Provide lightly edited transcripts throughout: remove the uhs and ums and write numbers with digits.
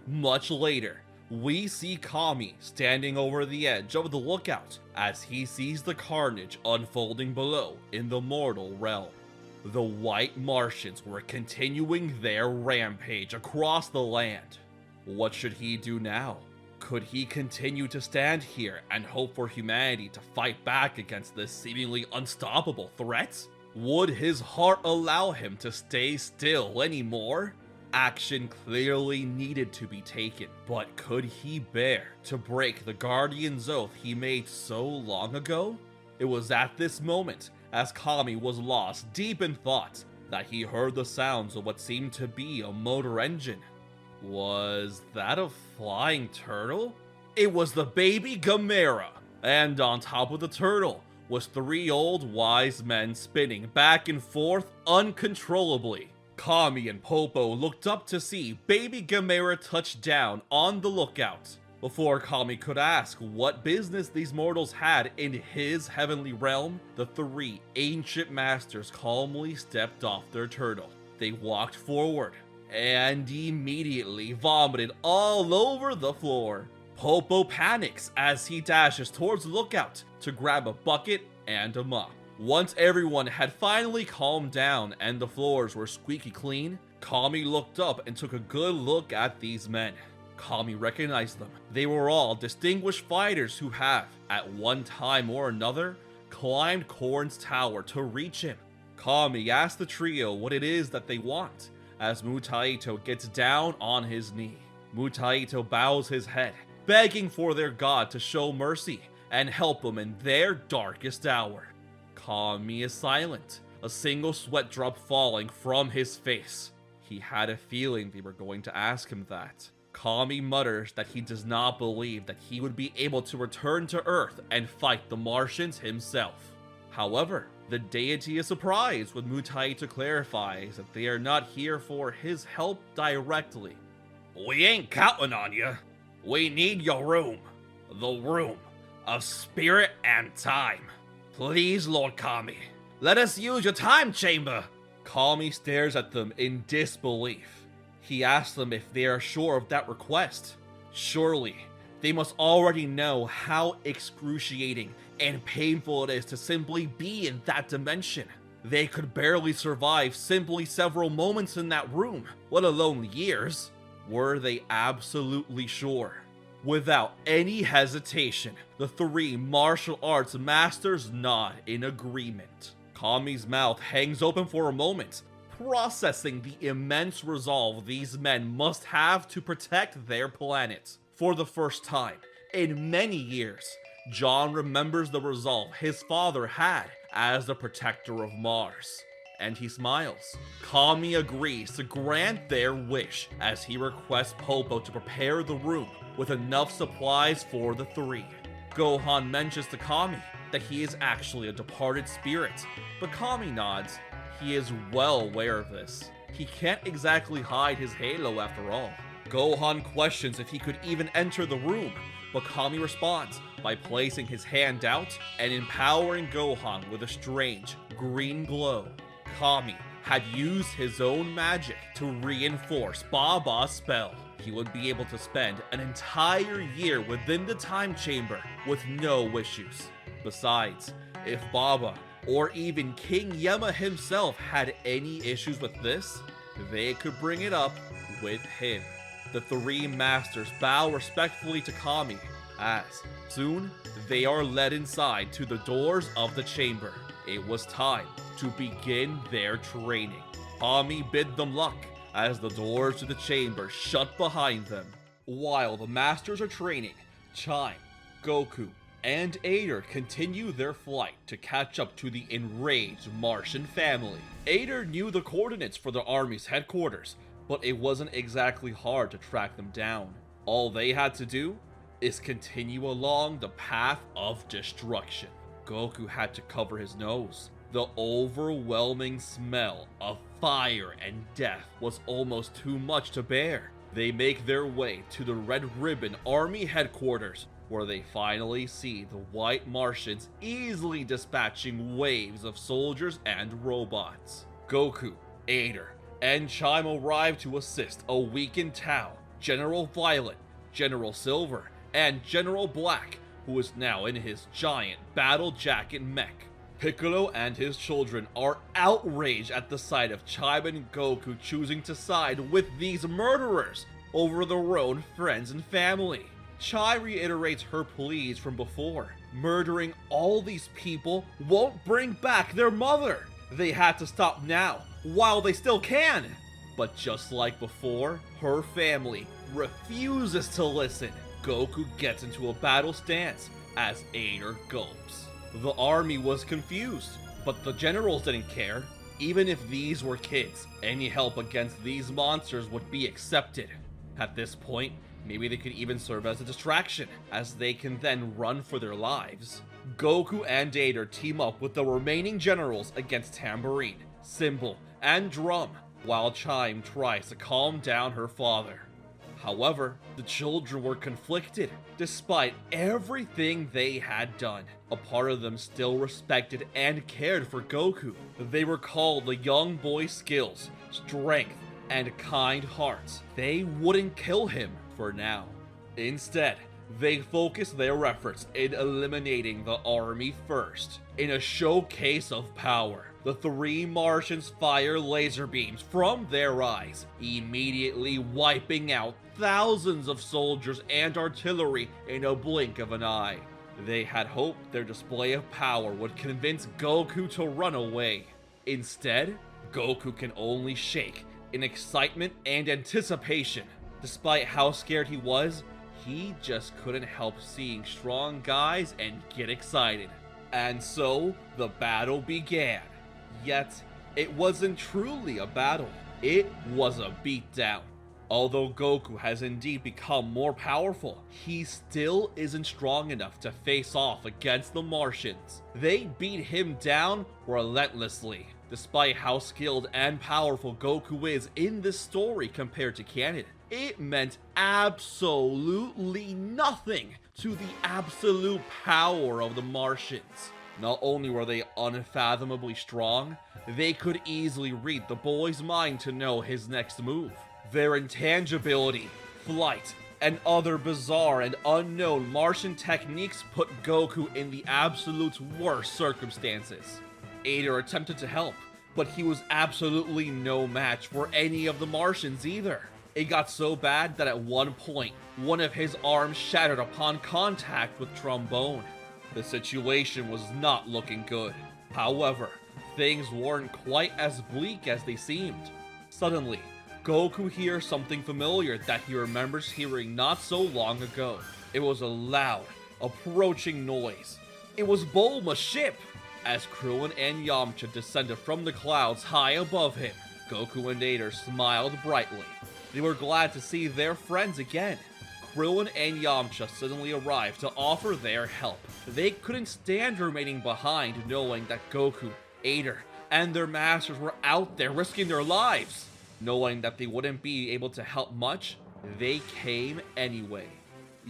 Much later, we see Kami standing over the edge of the lookout as he sees the carnage unfolding below in the mortal realm. The White Martians were continuing their rampage across the land. What should he do now? Could he continue to stand here and hope for humanity to fight back against this seemingly unstoppable threat? Would his heart allow him to stay still anymore? Action clearly needed to be taken, but could he bear to break the Guardian's oath he made so long ago? It was at this moment, as Kami was lost deep in thought, that he heard the sounds of what seemed to be a motor engine. Was that a flying turtle? It was the baby Gamera, and on top of the turtle was 3 old wise men spinning back and forth uncontrollably. Kami and Popo looked up to see baby Gamera touch down on the lookout. Before Kami could ask what business these mortals had in his heavenly realm, the 3 ancient masters calmly stepped off their turtle. They walked forward and immediately vomited all over the floor. Popo panics as he dashes towards the lookout to grab a bucket and a mop. Once everyone had finally calmed down and the floors were squeaky clean, Kami looked up and took a good look at these men. Kami recognized them. They were all distinguished fighters who have, at one time or another, climbed Korn's tower to reach him. Kami asked the trio what it is that they want, as Mutaito gets down on his knee. Mutaito bows his head, begging for their god to show mercy and help them in their darkest hour. Kami is silent, a single sweat drop falling from his face. He had a feeling they were going to ask him that. Kami mutters that he does not believe that he would be able to return to Earth and fight the Martians himself. However, the deity is surprised when Mutaito clarifies that they are not here for his help directly. "We ain't counting on you. We need your room. The room of spirit and time. Please, Lord Kami, let us use your time chamber." Kami stares at them in disbelief. He asks them if they are sure of that request. Surely, they must already know how excruciating and painful it is to simply be in that dimension. They could barely survive simply several moments in that room, let alone years. Were they absolutely sure? Without any hesitation, the 3 martial arts masters nod in agreement. Kami's mouth hangs open for a moment, processing the immense resolve these men must have to protect their planet. For the first time in many years, John remembers the resolve his father had as the protector of Mars, and he smiles. Kami agrees to grant their wish as he requests Popo to prepare the room with enough supplies for the 3. Gohan mentions to Kami that he is actually a departed spirit, but Kami nods. He is well aware of this. He can't exactly hide his halo after all. Gohan questions if he could even enter the room, but Kami responds by placing his hand out and empowering Gohan with a strange green glow. Kami had used his own magic to reinforce Baba's spell. He would be able to spend an entire year within the time chamber with no issues. Besides, if Baba or even King Yema himself had any issues with this, they could bring it up with him. The 3 masters bow respectfully to Kami as soon they are led inside to the doors of the chamber. It was time to begin their training. Kami bid them luck as the doors to the chamber shut behind them. While the masters are training, Chimp, Goku, and Ader continue their flight to catch up to the enraged Martian family. Ader knew the coordinates for the army's headquarters, but it wasn't exactly hard to track them down. All they had to do is continue along the path of destruction. Goku had to cover his nose. The overwhelming smell of fire and death was almost too much to bear. They make their way to the Red Ribbon Army headquarters, where they finally see the White Martians easily dispatching waves of soldiers and robots. Goku, Ader, and Chime arrive to assist a weakened Tao General Violet, General Silver, and General Black, who is now in his giant battle jacket mech. Piccolo and his children are outraged at the sight of Chimp and Goku choosing to side with these murderers over their own friends and family. Chimp reiterates her pleas from before. Murdering all these people won't bring back their mother. They had to stop now, while they still can. But just like before, her family refuses to listen. Goku gets into a battle stance as Ader gulps. The army was confused, but the generals didn't care. Even if these were kids, any help against these monsters would be accepted. At this point, maybe they could even serve as a distraction, as they can then run for their lives. Goku and Ader team up with the remaining generals against Tambourine, Cymbal, and Drum, while Chimp tries to calm down her father. However, the children were conflicted. Despite everything they had done, a part of them still respected and cared for Goku. They recalled the young boy's skills, strength, and kind hearts. They wouldn't kill him for now. Instead, they focused their efforts in eliminating the army first. In a showcase of power, the three Martians fire laser beams from their eyes, immediately wiping out thousands of soldiers and artillery in a blink of an eye. They had hoped their display of power would convince Goku to run away. Instead, Goku can only shake in excitement and anticipation. Despite how scared he was, he just couldn't help seeing strong guys and get excited. And so, the battle began. Yet, it wasn't truly a battle. It was a beatdown. Although Goku has indeed become more powerful, he still isn't strong enough to face off against the Martians. They beat him down relentlessly. Despite how skilled and powerful Goku is in this story compared to canon, it meant absolutely nothing to the absolute power of the Martians. Not only were they unfathomably strong, they could easily read the boy's mind to know his next move. Their intangibility, flight, and other bizarre and unknown Martian techniques put Goku in the absolute worst circumstances. Ader attempted to help, but he was absolutely no match for any of the Martians either. It got so bad that at one point, one of his arms shattered upon contact with Trombone. The situation was not looking good. However, things weren't quite as bleak as they seemed. Suddenly, Goku hears something familiar that he remembers hearing not so long ago. It was a loud, approaching noise. It was Bulma's ship! As Krillin and Yamcha descended from the clouds high above him, Goku and Ader smiled brightly. They were glad to see their friends again. Krillin and Yamcha suddenly arrived to offer their help. They couldn't stand remaining behind knowing that Goku, Ader, and their masters were out there risking their lives. Knowing that they wouldn't be able to help much, they came anyway.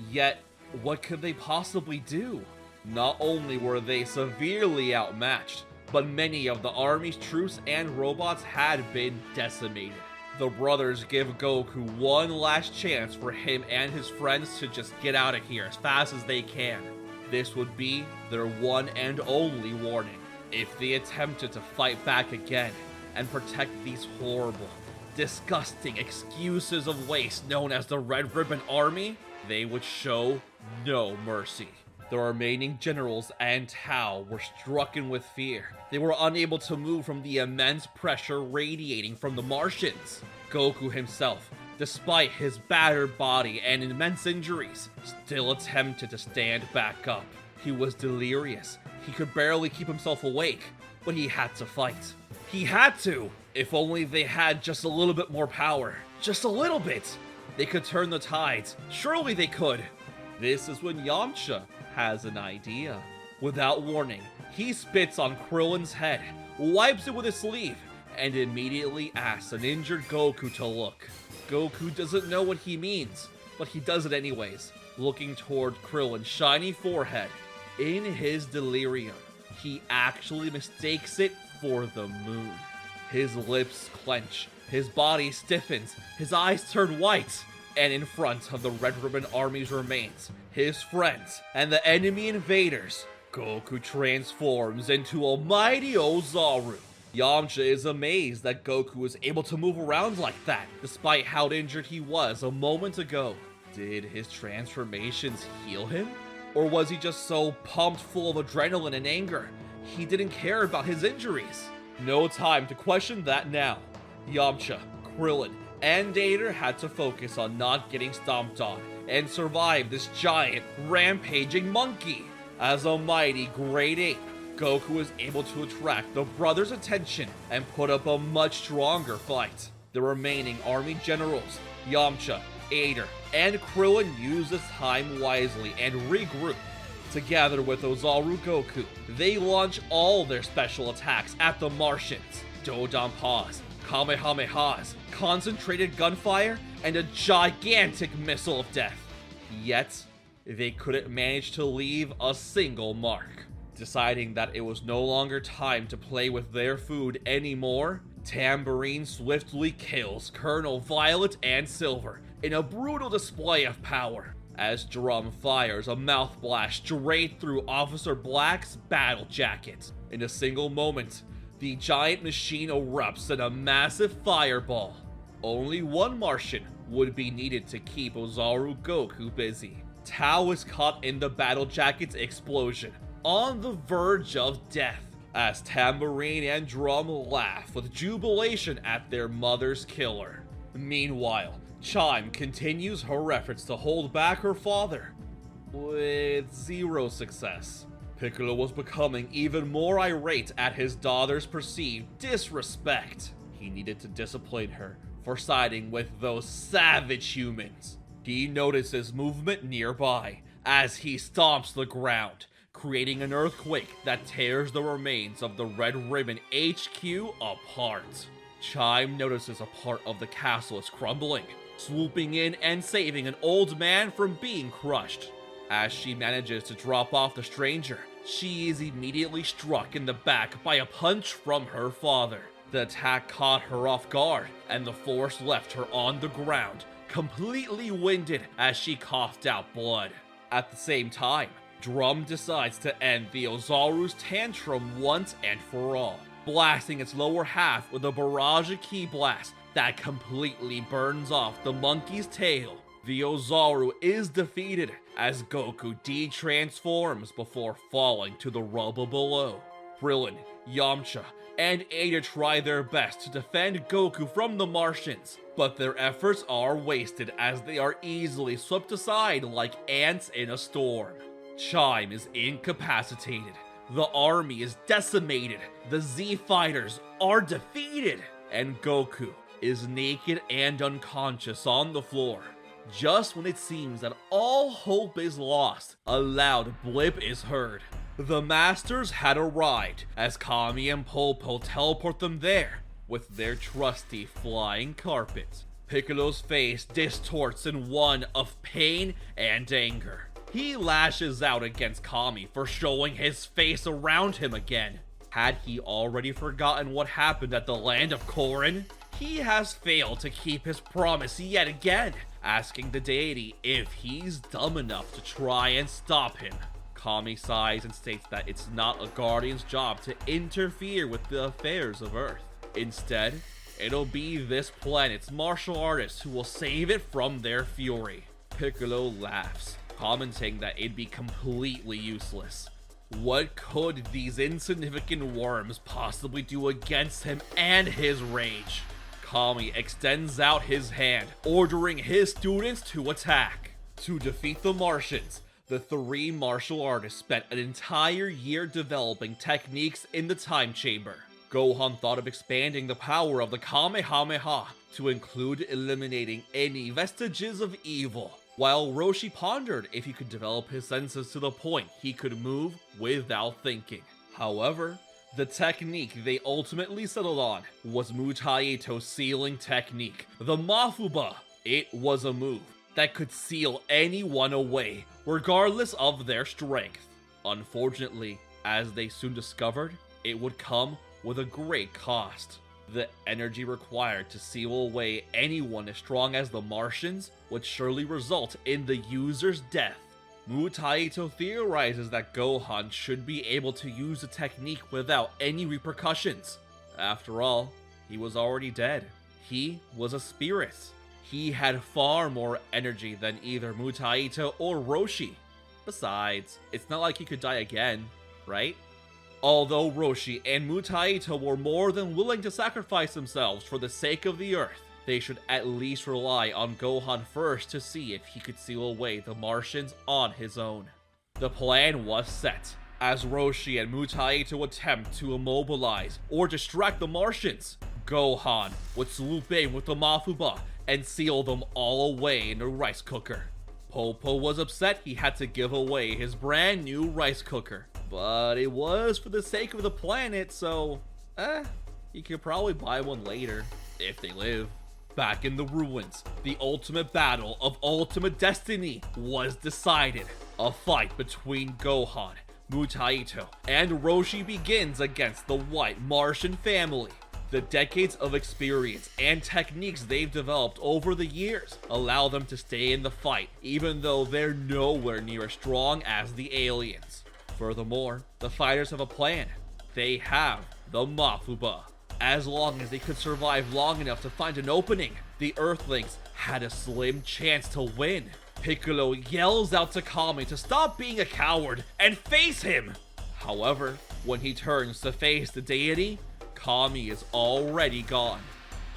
Yet, what could they possibly do? Not only were they severely outmatched, but many of the army's troops and robots had been decimated. The brothers give Goku one last chance for him and his friends to just get out of here as fast as they can. This would be their one and only warning. If they attempted to fight back again and protect these horrible, disgusting excuses of waste known as the Red Ribbon Army, they would show no mercy. The remaining generals and Tao were stricken with fear. They were unable to move from the immense pressure radiating from the Martians. Goku himself, despite his battered body and immense injuries, still attempted to stand back up. He was delirious. He could barely keep himself awake, but he had to fight. He had to! If only they had just a little bit more power. Just a little bit! They could turn the tides. Surely they could! This is when Yamcha has an idea. Without warning, he spits on Krillin's head, wipes it with his sleeve, and immediately asks an injured Goku to look. Goku doesn't know what he means, but he does it anyways, looking toward Krillin's shiny forehead. In his delirium, he actually mistakes it for the moon. His lips clench, his body stiffens, his eyes turn white. And in front of the Red Ribbon Army's remains, his friends, and the enemy invaders, Goku transforms into a mighty Ozaru. Yamcha is amazed that Goku was able to move around like that, despite how injured he was a moment ago. Did his transformations heal him? Or was he just so pumped full of adrenaline and anger, he didn't care about his injuries? No time to question that now. Yamcha, Krillin, and Narrator had to focus on not getting stomped on and survive this giant, rampaging monkey. As a mighty great ape, Goku was able to attract the brothers' attention and put up a much stronger fight. The remaining army generals, Yamcha, Narrator, and Krillin used this time wisely and regroup. Together with Ozaru Goku, they launch all their special attacks at the Martians. Dodonpas, Kamehamehas, concentrated gunfire, and a gigantic missile of death. Yet, they couldn't manage to leave a single mark. Deciding that it was no longer time to play with their food anymore, Tambourine swiftly kills Colonel Violet and Silver in a brutal display of power, as Drum fires a mouth blast straight through Officer Black's battle jacket. In a single moment, the giant machine erupts in a massive fireball. Only one Martian would be needed to keep Ozaru Goku busy. Tao is caught in the battle jacket's explosion, on the verge of death, as Tambourine and Drum laugh with jubilation at their mother's killer. Meanwhile, Chimp continues her efforts to hold back her father, with zero success. Piccolo was becoming even more irate at his daughter's perceived disrespect. He needed to discipline her for siding with those savage humans. He notices movement nearby as he stomps the ground, creating an earthquake that tears the remains of the Red Ribbon HQ apart. Chimp notices a part of the castle is crumbling, swooping in and saving an old man from being crushed. As she manages to drop off the stranger, she is immediately struck in the back by a punch from her father. The attack caught her off guard, and the force left her on the ground, completely winded as she coughed out blood. At the same time, Drum decides to end the Ozaru's tantrum once and for all, blasting its lower half with a barrage of ki blast that completely burns off the monkey's tail. The Ozaru is defeated as Goku de-transforms before falling to the rubble below. Krillin, Yamcha, and Ada try their best to defend Goku from the Martians, but their efforts are wasted as they are easily swept aside like ants in a storm. Chimp is incapacitated, the army is decimated, the Z fighters are defeated, and Goku is naked and unconscious on the floor. Just when it seems that all hope is lost, a loud blip is heard. The Masters had arrived as Kami and Popo teleport them there with their trusty flying carpet. Piccolo's face distorts in one of pain and anger. He lashes out against Kami for showing his face around him again. Had he already forgotten what happened at the land of Korin? He has failed to keep his promise yet again, asking the deity if he's dumb enough to try and stop him. Kami sighs and states that it's not a guardian's job to interfere with the affairs of Earth. Instead, it'll be this planet's martial artists who will save it from their fury. Piccolo laughs, commenting that it'd be completely useless. What could these insignificant worms possibly do against him and his rage? Kami extends out his hand, ordering his students to attack. To defeat the Martians, the three martial artists spent an entire year developing techniques in the time chamber. Gohan thought of expanding the power of the Kamehameha to include eliminating any vestiges of evil, while Roshi pondered if he could develop his senses to the point he could move without thinking. However, the technique they ultimately settled on was Mutaito's sealing technique, the mafuba. It was a move that could seal anyone away, regardless of their strength. Unfortunately, as they soon discovered, it would come with a great cost. The energy required to seal away anyone as strong as the Martians would surely result in the user's death. Mutaito theorizes that Gohan should be able to use the technique without any repercussions. After all, he was already dead. He was a spirit. He had far more energy than either Mutaito or Roshi. Besides, it's not like he could die again, right? Although Roshi and Mutaito were more than willing to sacrifice themselves for the sake of the Earth, they should at least rely on Gohan first to see if he could seal away the Martians on his own. The plan was set, as Roshi and Mutaito attempt to immobilize or distract the Martians. Gohan would swoop in with the mafuba and seal them all away in a rice cooker. Popo was upset he had to give away his brand new rice cooker, but it was for the sake of the planet, so he could probably buy one later, if they live. Back in the ruins, the ultimate battle of ultimate destiny was decided. A fight between Gohan, Mutaito, and Roshi begins against the White Martian family. The decades of experience and techniques they've developed over the years allow them to stay in the fight, even though they're nowhere near as strong as the aliens. Furthermore, the fighters have a plan. They have the mafuba. As long as they could survive long enough to find an opening, the Earthlings had a slim chance to win. Piccolo yells out to Kami to stop being a coward and face him! However, when he turns to face the deity, Kami is already gone.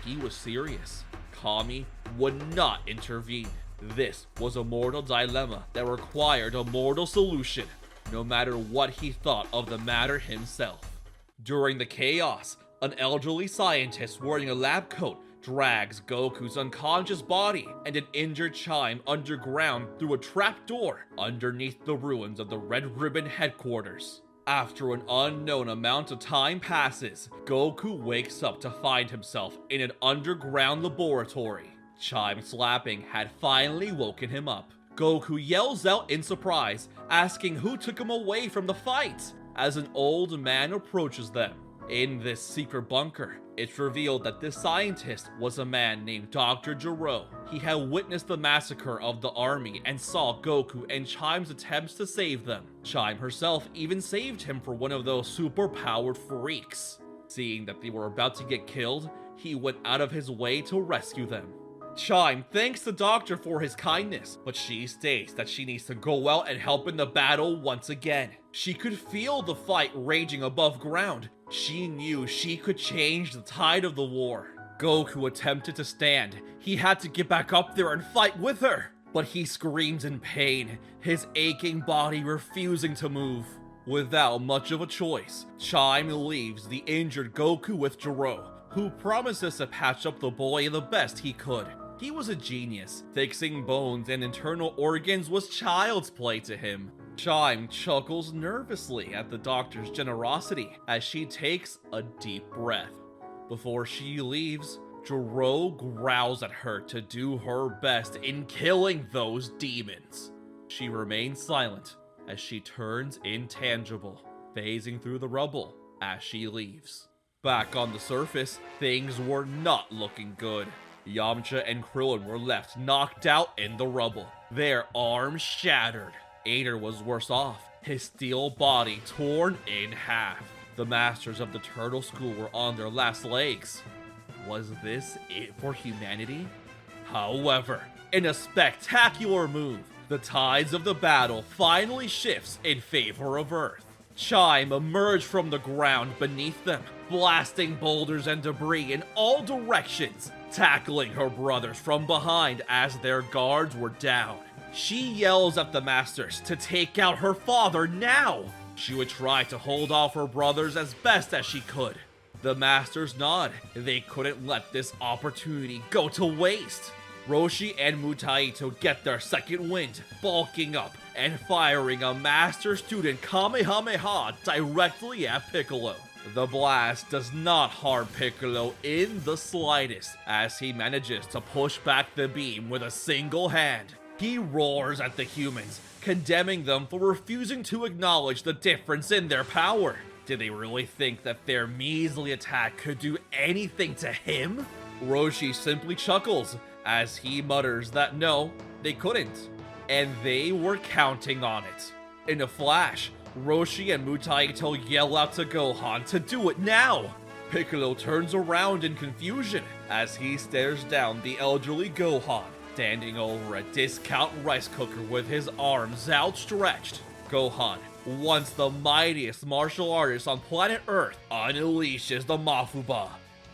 He was serious. Kami would not intervene. This was a mortal dilemma that required a mortal solution, no matter what he thought of the matter himself. During the chaos, an elderly scientist wearing a lab coat drags Goku's unconscious body and an injured Chimp underground through a trapdoor underneath the ruins of the Red Ribbon headquarters. After an unknown amount of time passes, Goku wakes up to find himself in an underground laboratory. Chimp slapping had finally woken him up. Goku yells out in surprise, asking who took him away from the fight, as an old man approaches them. In this secret bunker, it's revealed that this scientist was a man named Dr. Gero. He had witnessed the massacre of the army and saw Goku and Chimp's attempts to save them. Chimp herself even saved him for one of those super-powered freaks. Seeing that they were about to get killed, he went out of his way to rescue them. Chimp thanks the doctor for his kindness, but she states that she needs to go out and help in the battle once again. She could feel the fight raging above ground. She knew she could change the tide of the war. Goku attempted to stand. He had to get back up there and fight with her, but he screams in pain, his aching body refusing to move. Without much of a choice, Chimp leaves the injured Goku with Gero, who promises to patch up the boy the best he could. He was a genius. Fixing bones and internal organs was child's play to him. Chimp chuckles nervously at the doctor's generosity as she takes a deep breath. Before she leaves, Gero growls at her to do her best in killing those demons. She remains silent as she turns intangible, phasing through the rubble as she leaves. Back on the surface, things were not looking good. Yamcha and Krillin were left knocked out in the rubble, their arms shattered. Ader was worse off, his steel body torn in half. The masters of the Turtle School were on their last legs. Was this it for humanity? However, in a spectacular move, the tides of the battle finally shifts in favor of Earth. Chimp emerged from the ground beneath them, blasting boulders and debris in all directions, tackling her brothers from behind as their guards were down. She yells at the masters to take out her father now. She would try to hold off her brothers as best as she could. The masters nod. They couldn't let this opportunity go to waste. Roshi and Mutaito get their second wind, bulking up and firing a master-student Kamehameha directly at Piccolo. The blast does not harm Piccolo in the slightest, as he manages to push back the beam with a single hand. He roars at the humans, condemning them for refusing to acknowledge the difference in their power. Did they really think that their measly attack could do anything to him? Roshi simply chuckles as he mutters that no, they couldn't, and they were counting on it. In a flash, Roshi and Mutaito yell out to Gohan to do it now. Piccolo turns around in confusion as he stares down the elderly Gohan, standing over a discount rice cooker with his arms outstretched. Gohan, once the mightiest martial artist on planet Earth, unleashes the mafuba.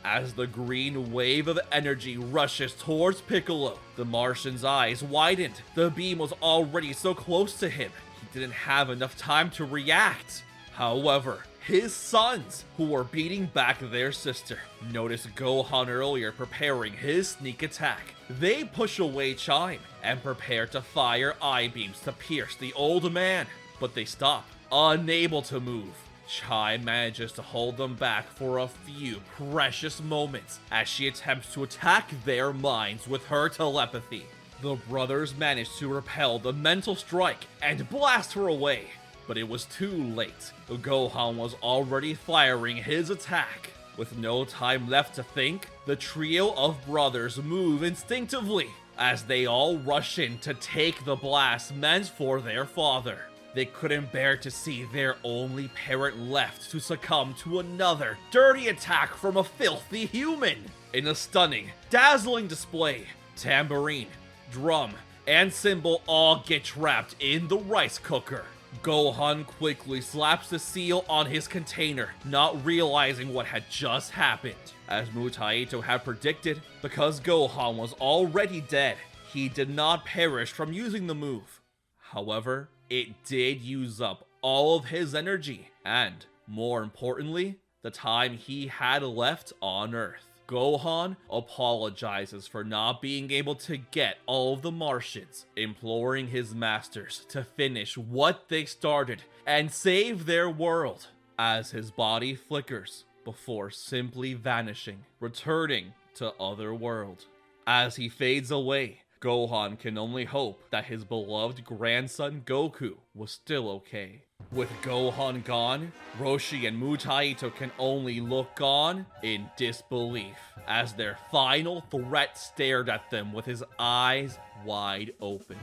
As the green wave of energy rushes towards Piccolo, the Martian's eyes widened. The beam was already so close to him, he didn't have enough time to react. However, his sons, who were beating back their sister, noticed Gohan earlier preparing his sneak attack. They push away Chimp and prepare to fire eye beams to pierce the old man, but they stop, unable to move. Chimp manages to hold them back for a few precious moments as she attempts to attack their minds with her telepathy. The brothers manage to repel the mental strike and blast her away, but it was too late. Gohan was already firing his attack. With no time left to think, the trio of brothers move instinctively as they all rush in to take the blast meant for their father. They couldn't bear to see their only parent left to succumb to another dirty attack from a filthy human. In a stunning, dazzling display, tambourine, drum, and cymbal all get trapped in the rice cooker. Gohan quickly slaps the seal on his container, not realizing what had just happened. As Mutaito had predicted, because Gohan was already dead, he did not perish from using the move. However, it did use up all of his energy, and, more importantly, the time he had left on Earth. Gohan apologizes for not being able to get all of the Martians, imploring his masters to finish what they started and save their world, as his body flickers before simply vanishing, returning to Otherworld. As he fades away, Gohan can only hope that his beloved grandson Goku was still okay. With Gohan gone, Roshi and Mutaito can only look on in disbelief as their final threat stared at them with his eyes wide open.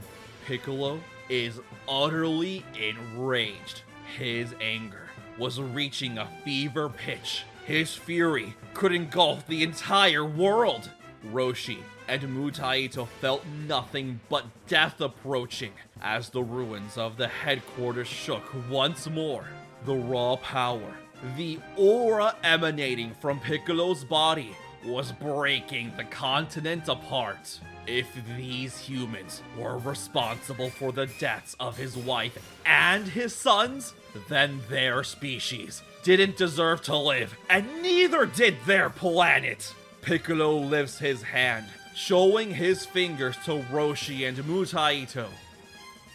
Piccolo is utterly enraged. His anger was reaching a fever pitch. His fury could engulf the entire world. Roshi and Mutaito felt nothing but death approaching as the ruins of the headquarters shook once more. The raw power, the aura emanating from Piccolo's body, was breaking the continent apart. If these humans were responsible for the deaths of his wife and his sons, then their species didn't deserve to live, and neither did their planet. Piccolo lifts his hand, showing his fingers to Roshi and Mutaito.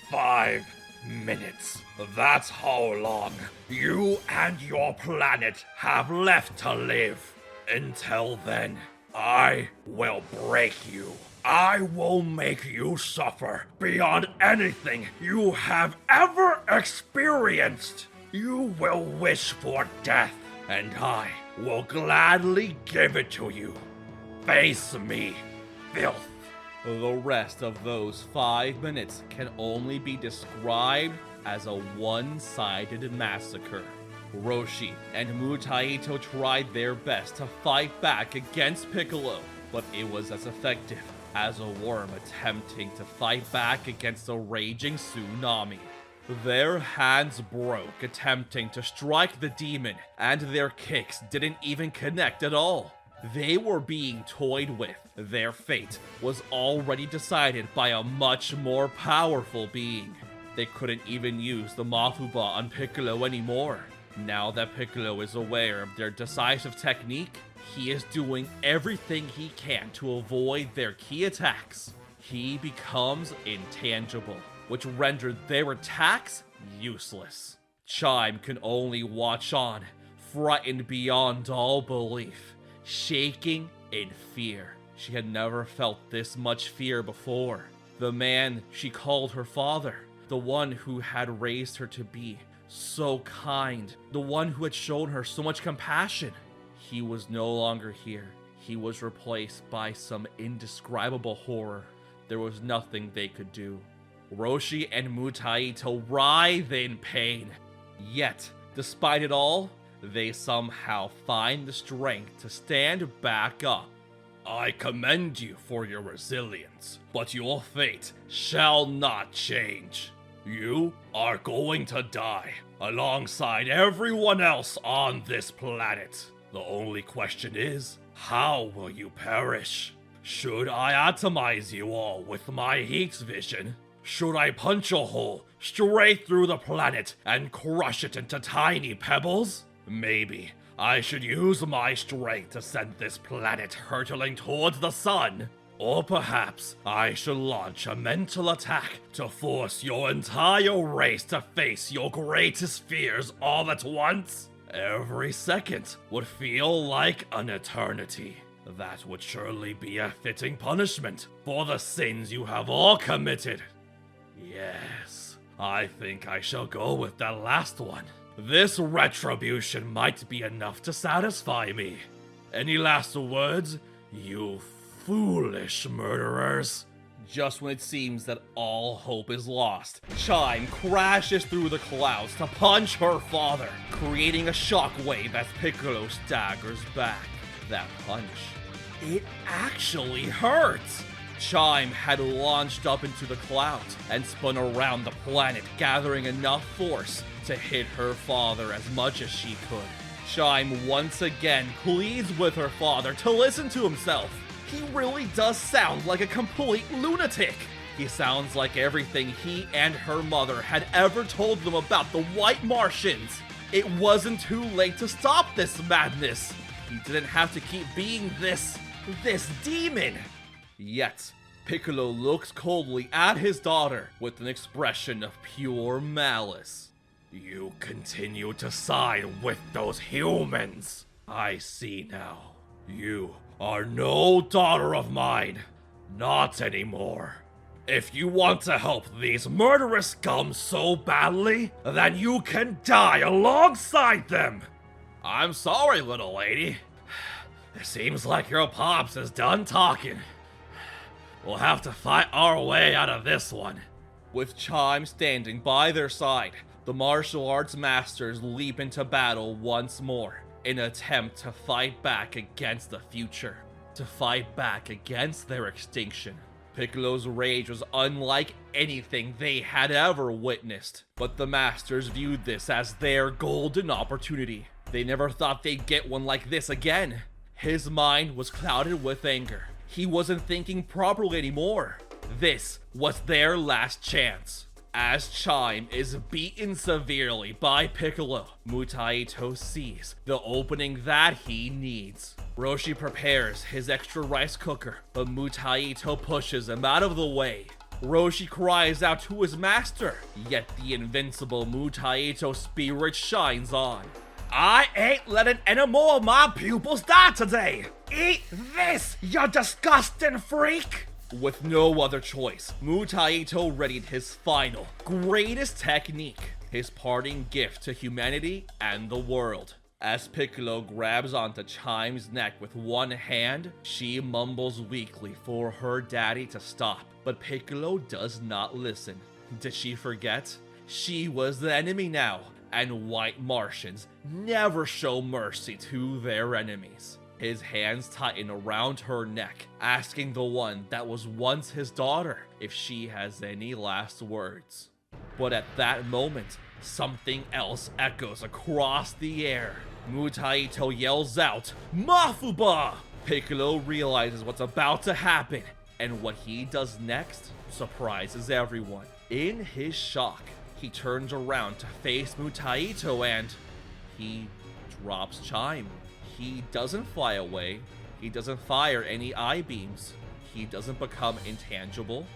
5 minutes. That's how long you and your planet have left to live. Until then, I will break you. I will make you suffer beyond anything you have ever experienced. You will wish for death, and I will gladly give it to you. Face me, filth. The rest of those 5 minutes can only be described as a one-sided massacre. Roshi and Mutaito tried their best to fight back against Piccolo, but it was as effective as a worm attempting to fight back against a raging tsunami. Their hands broke attempting to strike the demon, and their kicks didn't even connect at all. They were being toyed with. Their fate was already decided by a much more powerful being. They couldn't even use the mafuba on Piccolo anymore. Now that Piccolo is aware of their decisive technique, he is doing everything he can to avoid their key attacks. He becomes intangible, which rendered their attacks useless. Chimp can only watch on, frightened beyond all belief, shaking in fear. She had never felt this much fear before. The man she called her father, the one who had raised her to be, so kind, the one who had shown her so much compassion. He was no longer here. He was replaced by some indescribable horror. There was nothing they could do. Roshi and Mutaito writhe in pain. Yet, despite it all, they somehow find the strength to stand back up. I commend you for your resilience, but your fate shall not change. You are going to die alongside everyone else on this planet. The only question is, how will you perish? Should I atomize you all with my heat vision? Should I punch a hole straight through the planet and crush it into tiny pebbles? Maybe I should use my strength to send this planet hurtling towards the sun. Or perhaps I should launch a mental attack to force your entire race to face your greatest fears all at once. Every second would feel like an eternity. That would surely be a fitting punishment for the sins you have all committed. Yes, I think I shall go with that last one. This retribution might be enough to satisfy me. Any last words, you foolish murderers? Just when it seems that all hope is lost, Chime crashes through the clouds to punch her father, creating a shockwave as Piccolo staggers back. That punch, it actually hurts! Chime had launched up into the clouds and spun around the planet, gathering enough force to hit her father as much as she could. Chime once again pleads with her father to listen to himself. He really does sound like a complete lunatic. He sounds like everything he and her mother had ever told them about the White Martians. It wasn't too late to stop this madness. He didn't have to keep being this demon. Yet, Piccolo looks coldly at his daughter with an expression of pure malice. You continue to side with those humans. I see now. You are no daughter of mine. Not anymore. If you want to help these murderous scum so badly, then you can die alongside them. I'm sorry, little lady. It seems like your pops is done talking. We'll have to fight our way out of this one. With Chime standing by their side, the martial arts masters leap into battle once more in an attempt to fight back against the future, to fight back against their extinction. Piccolo's rage was unlike anything they had ever witnessed, but the masters viewed this as their golden opportunity. They never thought they'd get one like this again. His mind was clouded with anger. He wasn't thinking properly anymore. This was their last chance. As Chime is beaten severely by Piccolo, Mutaito sees the opening that he needs. Roshi prepares his extra rice cooker, but Mutaito pushes him out of the way. Roshi cries out to his master, yet the invincible Mutaito spirit shines on. I ain't letting any more of my pupils die today! Eat this, you disgusting freak! With no other choice, Mutaito readied his final, greatest technique, his parting gift to humanity and the world. As Piccolo grabs onto Chime's neck with one hand, she mumbles weakly for her daddy to stop, but Piccolo does not listen. Did she forget? She was the enemy now, and White Martians never show mercy to their enemies. His hands tighten around her neck, asking the one that was once his daughter if she has any last words. But at that moment, something else echoes across the air. Mutaito yells out, "Mafuba!" Piccolo realizes what's about to happen, and what he does next surprises everyone. In his shock, he turns around to face Mutaito and he drops Chime. He doesn't fly away. He doesn't fire any eye beams. He doesn't become intangible.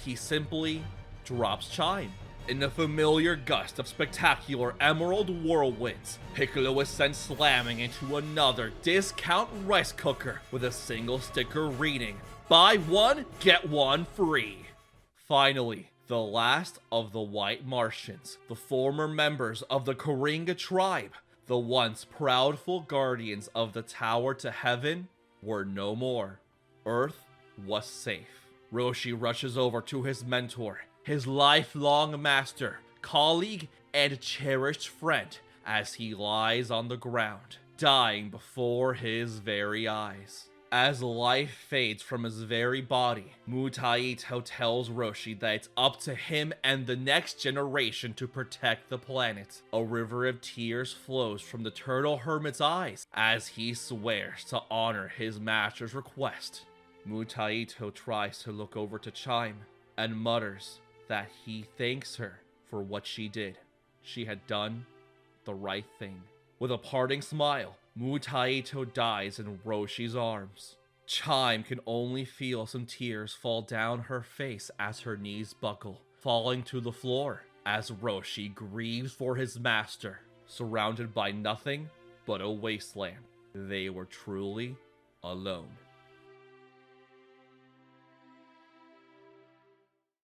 He simply drops Chime. In a familiar gust of spectacular emerald whirlwinds, Piccolo is sent slamming into another discount rice cooker with a single sticker reading, "Buy one, get one free." Finally, The last of the White Martians, the former members of the Koringa tribe, the once proudful guardians of the Tower to Heaven, were no more. Earth was safe. Roshi rushes over to his mentor, his lifelong master, colleague, and cherished friend, as he lies on the ground, dying before his very eyes. As life fades from his very body, Mutaito tells Roshi that it's up to him and the next generation to protect the planet. A river of tears flows from the turtle hermit's eyes as he swears to honor his master's request. Mutaito tries to look over to Chimp and mutters that he thanks her for what she did. She had done the right thing. With a parting smile, Mutaito dies in Roshi's arms. Chimp can only feel some tears fall down her face as her knees buckle, falling to the floor as Roshi grieves for his master, surrounded by nothing but a wasteland. They were truly alone.